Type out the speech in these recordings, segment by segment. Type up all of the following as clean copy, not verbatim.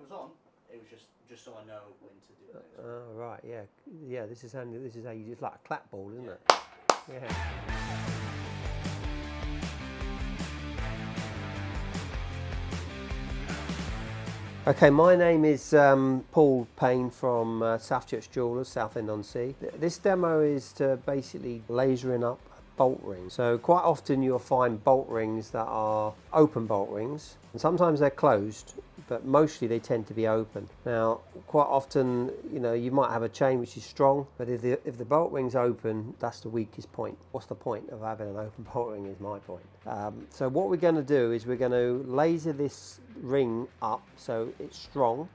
was on. It was just so I know when to do things. Oh right, yeah, yeah. This is how you do. It's like a clapboard, isn't it? Yeah. Okay, my name is Paul Payne from South Church Jewellers, Southend-on-Sea. This demo is to basically lasering up a bolt ring. So quite often you'll find bolt rings that are open bolt rings, and sometimes they're closed, but mostly they tend to be open. Now, quite often, you know, you might have a chain which is strong, but if the bolt ring's open, that's the weakest point. What's the point of having an open bolt ring is my point. So what we're going to do is we're going to laser this ring up so it's strong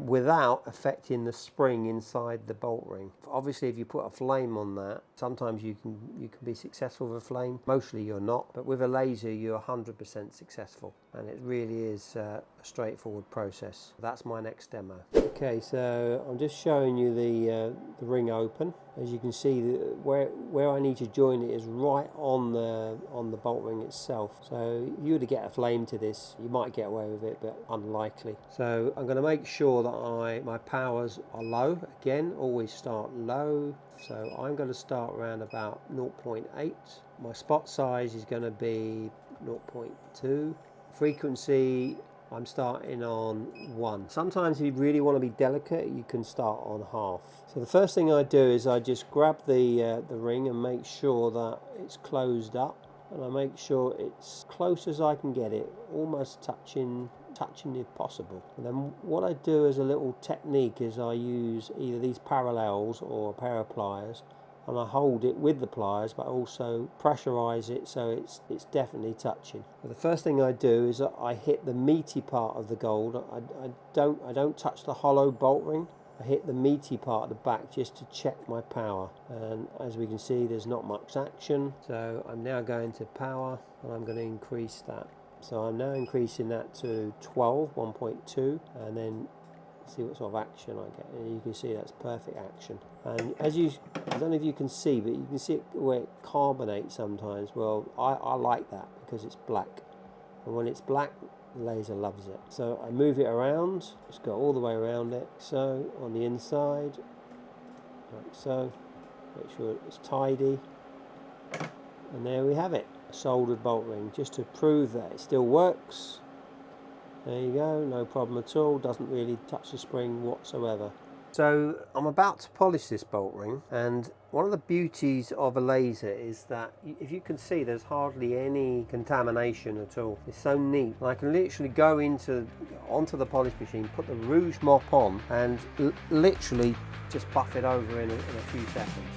without affecting the spring inside the bolt ring. Obviously, if you put a flame on that, sometimes you can be successful with a flame. Mostly you're not, but with a laser you're 100% successful, and it really is a straightforward process. That's my next demo. Okay, so I'm just showing you the ring open. As you can see, where I need to join it is right on the bolt ring itself. So if you were to get a flame to this, you might get away with it, but unlikely. So I'm going to make sure that my powers are low. Again, always start low. So I'm going to start around about 0.8. My spot size is going to be 0.2. Frequency, I'm starting on 1. Sometimes if you really want to be delicate, you can start on half. So the first thing I do is I just grab the ring and make sure that it's closed up, and I make sure it's close as I can get it, almost touching if possible. And then what I do as a little technique is I use either these parallels or a pair of pliers, and I hold it with the pliers, but also pressurize it so it's definitely touching. But the first thing I do is I hit the meaty part of the gold. I don't touch the hollow bolt ring. I hit the meaty part at the back just to check my power, and as we can see, there's not much action. So I'm now going to power, and I'm going to increase that. So I'm now increasing that to 12, 1.2, and then see what sort of action I get. And you can see that's perfect action. And I don't know if you can see, but you can see where it carbonates sometimes. Well, I like that because it's black, and when it's black, the laser loves it. So I move it around, just go all the way around it. So on the inside, like so, make sure it's tidy, and there we have it, a soldered bolt ring, just to prove that it still works. There you go, no problem at all, doesn't really touch the spring whatsoever. So I'm about to polish this bolt ring, and one of the beauties of a laser is that, if you can see, there's hardly any contamination at all. It's so neat. And I can literally go onto the polish machine, put the rouge mop on, and literally just buff it over in a few seconds.